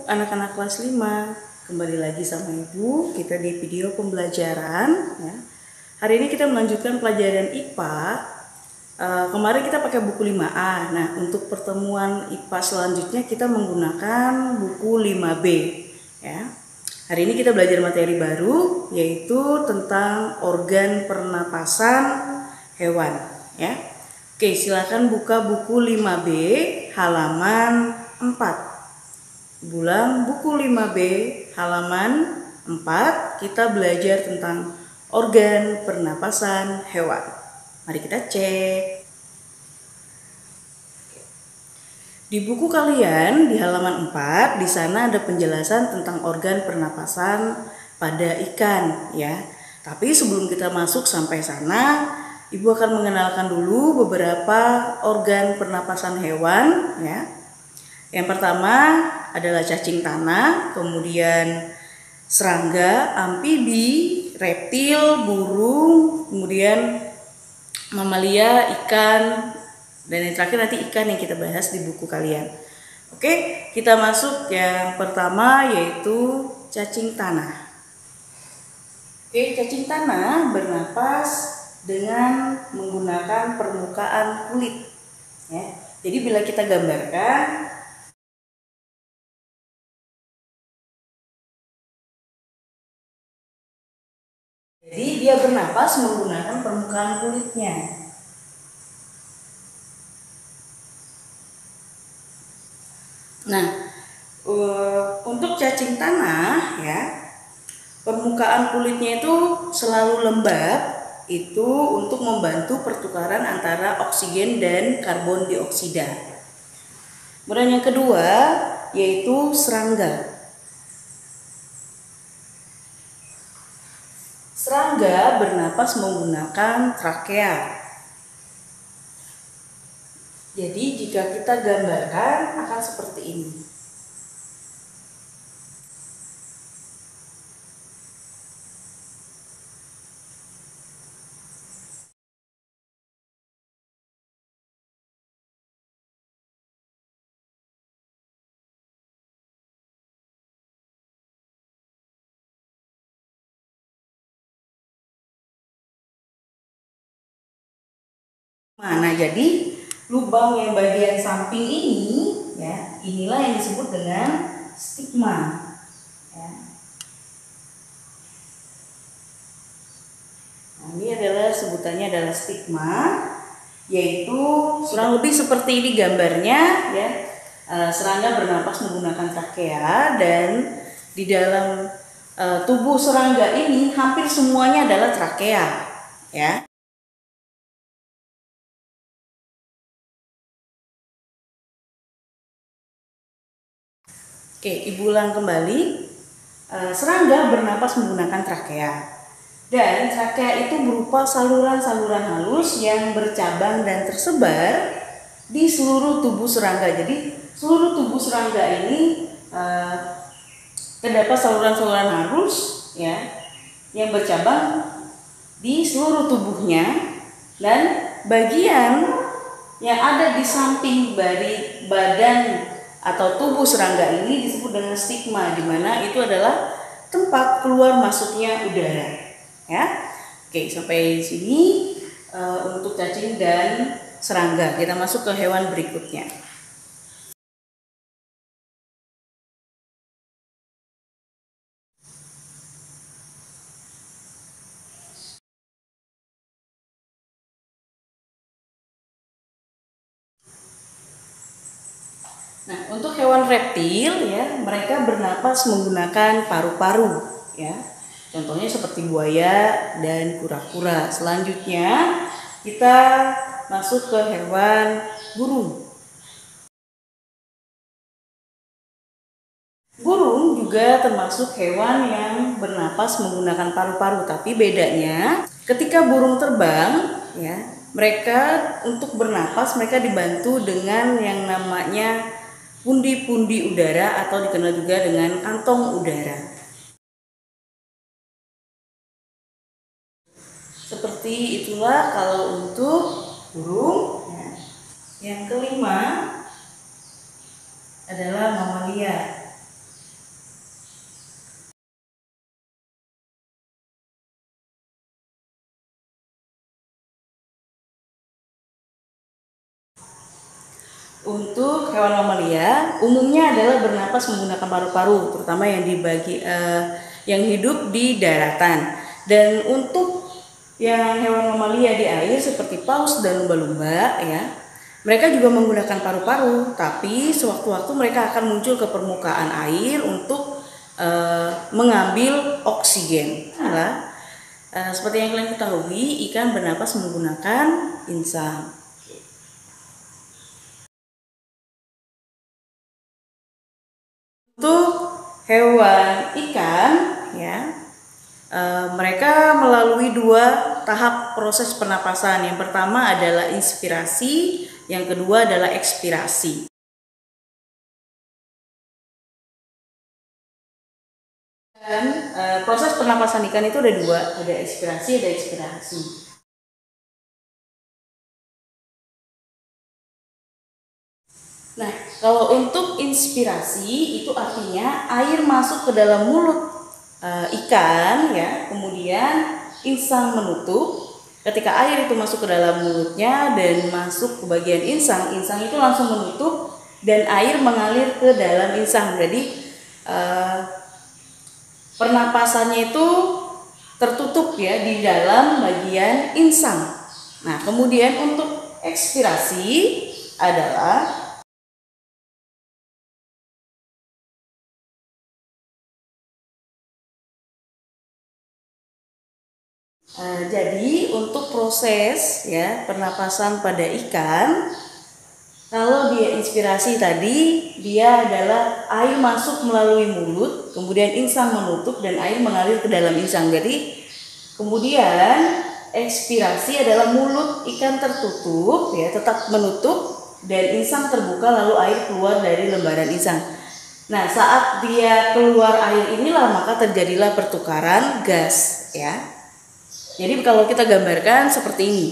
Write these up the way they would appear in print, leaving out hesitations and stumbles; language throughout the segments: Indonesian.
anak-anak kelas 5, kembali lagi sama Ibu, kita di video pembelajaran ya. Hari ini kita melanjutkan pelajaran IPA. Kemarin kita pakai buku 5A. Nah, untuk pertemuan IPA selanjutnya kita menggunakan buku 5B ya. Hari ini kita belajar materi baru, yaitu tentang organ pernapasan hewan ya. Oke, silakan buka buku 5B halaman 4. Ulang, buku 5B halaman 4, kita belajar tentang organ pernapasan hewan. Mari kita cek. Di buku kalian di halaman 4, di sana ada penjelasan tentang organ pernapasan pada ikan ya. Tapi sebelum kita masuk sampai sana, Ibu akan mengenalkan dulu beberapa organ pernapasan hewan ya. Yang pertama adalah cacing tanah, kemudian serangga, amfibi, reptil, burung, kemudian mamalia, ikan, dan yang terakhir nanti ikan yang kita bahas di buku kalian. Oke, kita masuk yang pertama yaitu cacing tanah. Oke, cacing tanah bernapas dengan menggunakan permukaan kulit ya. Jadi bila kita gambarkan, jadi dia bernapas menggunakan permukaan kulitnya. Nah, untuk cacing tanah ya, permukaan kulitnya itu selalu lembab, itu untuk membantu pertukaran antara oksigen dan karbon dioksida. Kemudian yang kedua yaitu serangga. Serangga bernapas menggunakan trakea. Jadi jika kita gambarkan akan seperti ini. Nah, jadi lubang yang bagian samping ini ya, inilah yang disebut dengan stigma ya. Nah, ini adalah sebutannya adalah stigma, yaitu kurang lebih seperti ini gambarnya ya. Serangga bernapas menggunakan trakea, dan di dalam tubuh serangga ini hampir semuanya adalah trakea ya. Oke, Ibu ulang kembali. Serangga bernapas menggunakan trakea, dan trakea itu berupa saluran-saluran halus yang bercabang dan tersebar di seluruh tubuh serangga. Jadi seluruh tubuh serangga ini terdapat saluran-saluran halus ya, yang bercabang di seluruh tubuhnya, dan bagian yang ada di samping dari badan atau tubuh serangga ini disebut dengan stigma, di mana itu adalah tempat keluar masuknya udara ya. Oke, sampai sini untuk cacing dan serangga. Kita masuk ke hewan berikutnya. Nah, untuk hewan reptil ya, mereka bernapas menggunakan paru-paru ya. Contohnya seperti buaya dan kura-kura. Selanjutnya kita masuk ke hewan burung. Burung juga termasuk hewan yang bernapas menggunakan paru-paru, tapi bedanya ketika burung terbang ya, mereka untuk bernapas mereka dibantu dengan yang namanya pundi-pundi udara atau dikenal juga dengan kantong udara. Seperti itulah kalau untuk burung. Yang kelima adalah mamalia. Untuk hewan mamalia umumnya adalah bernapas menggunakan paru-paru, terutama yang hidup di daratan. Dan untuk yang hewan mamalia di air seperti paus dan lumba-lumba ya, mereka juga menggunakan paru-paru, tapi sewaktu-waktu mereka akan muncul ke permukaan air untuk mengambil oksigen. Seperti yang kalian ketahui, ikan bernapas menggunakan insang. Untuk hewan ikan ya, mereka melalui 2 tahap proses pernapasan. Yang pertama adalah inspirasi, yang kedua adalah ekspirasi. Dan proses pernapasan ikan itu ada 2, ada inspirasi, ada ekspirasi. Nah, kalau untuk inspirasi itu artinya air masuk ke dalam mulut ikan ya, kemudian insang menutup. Ketika air itu masuk ke dalam mulutnya dan masuk ke bagian insang, insang itu langsung menutup dan air mengalir ke dalam insang. Jadi pernapasannya itu tertutup ya di dalam bagian insang. Nah, kemudian untuk ekspirasi adalah jadi untuk proses ya pernapasan pada ikan, kalau dia inspirasi tadi, dia adalah air masuk melalui mulut, kemudian insang menutup dan air mengalir ke dalam insang. Jadi kemudian ekspirasi adalah mulut ikan tertutup ya, tetap menutup dan insang terbuka lalu air keluar dari lembaran insang. Nah, saat dia keluar air inilah maka terjadilah pertukaran gas ya. Jadi kalau kita gambarkan seperti ini.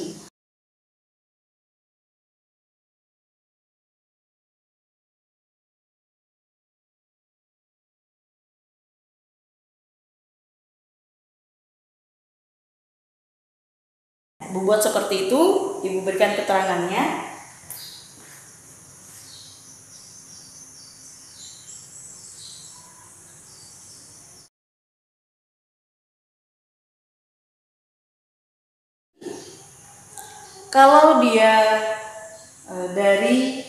Membuat seperti itu, Ibu berikan keterangannya. Kalau dia dari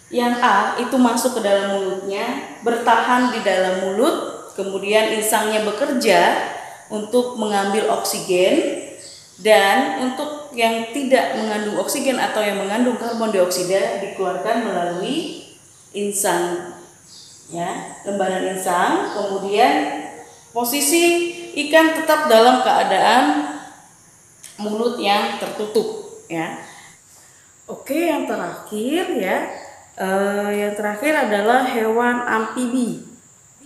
yang A itu masuk ke dalam mulutnya, bertahan di dalam mulut, kemudian insangnya bekerja untuk mengambil oksigen, dan untuk yang tidak mengandung oksigen atau yang mengandung karbon dioksida dikeluarkan melalui insang ya, lembaran insang. Kemudian posisi ikan tetap dalam keadaan mulut yang tertutup ya. Oke, yang terakhir ya, yang terakhir adalah hewan amfibi.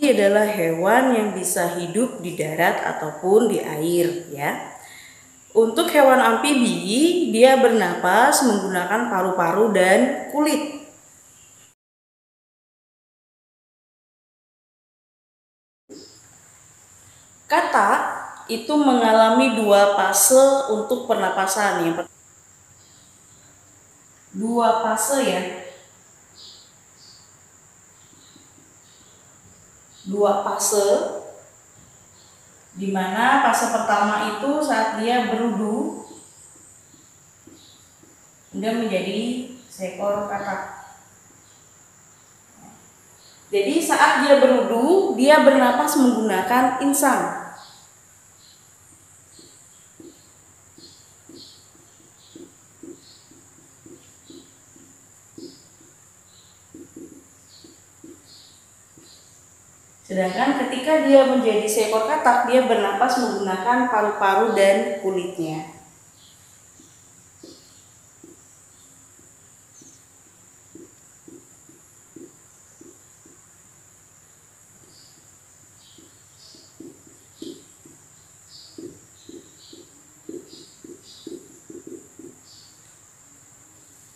Ini adalah hewan yang bisa hidup di darat ataupun di air ya. Untuk hewan amfibi, dia bernapas menggunakan paru-paru dan kulit. Katak itu mengalami 2 fase untuk pernapasan. Yang 2 fase ya. 2 fase, di mana fase pertama itu saat dia berudu, kemudian menjadi seekor katak. Jadi saat dia berudu, dia bernapas menggunakan insang. Sedangkan ketika dia menjadi seekor katak, dia bernapas menggunakan paru-paru dan kulitnya.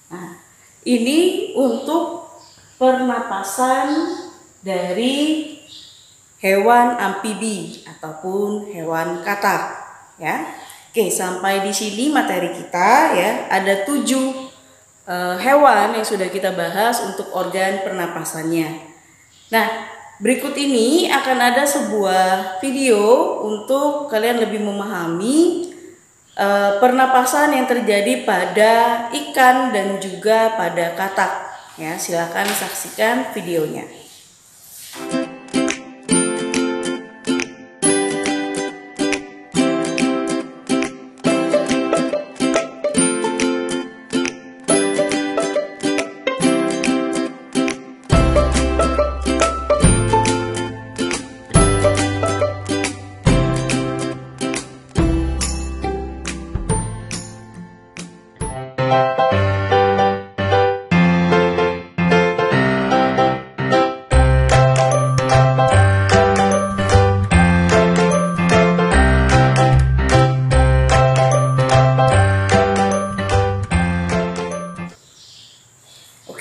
Nah, ini untuk pernapasan dari hewan amfibi ataupun hewan katak ya. Oke, sampai di sini materi kita ya. Ada 7 hewan yang sudah kita bahas untuk organ pernapasannya. Nah, berikut ini akan ada sebuah video untuk kalian lebih memahami pernapasan yang terjadi pada ikan dan juga pada katak. Ya, silakan saksikan videonya.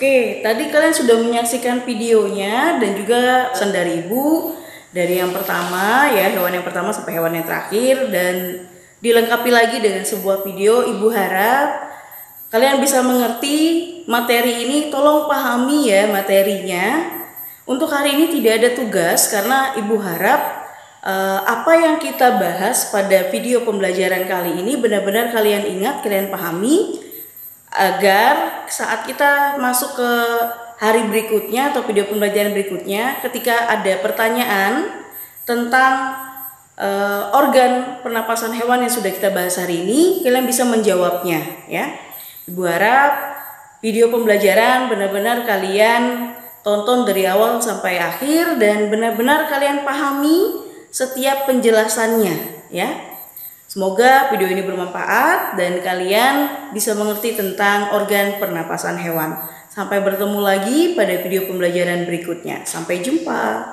Oke, tadi kalian sudah menyaksikan videonya dan juga pesan dari ibu dari yang pertama ya, hewan yang pertama sampai hewan yang terakhir, dan dilengkapi lagi dengan sebuah video. Ibu harap kalian bisa mengerti materi ini, tolong pahami ya materinya. Untuk hari ini tidak ada tugas karena ibu harap apa yang kita bahas pada video pembelajaran kali ini benar-benar kalian ingat, kalian pahami, agar saat kita masuk ke hari berikutnya atau video pembelajaran berikutnya, ketika ada pertanyaan tentang organ pernapasan hewan yang sudah kita bahas hari ini, kalian bisa menjawabnya ya. Ibu harap video pembelajaran benar-benar kalian tonton dari awal sampai akhir dan benar-benar kalian pahami setiap penjelasannya ya. Semoga video ini bermanfaat dan kalian bisa mengerti tentang organ pernapasan hewan. Sampai bertemu lagi pada video pembelajaran berikutnya. Sampai jumpa.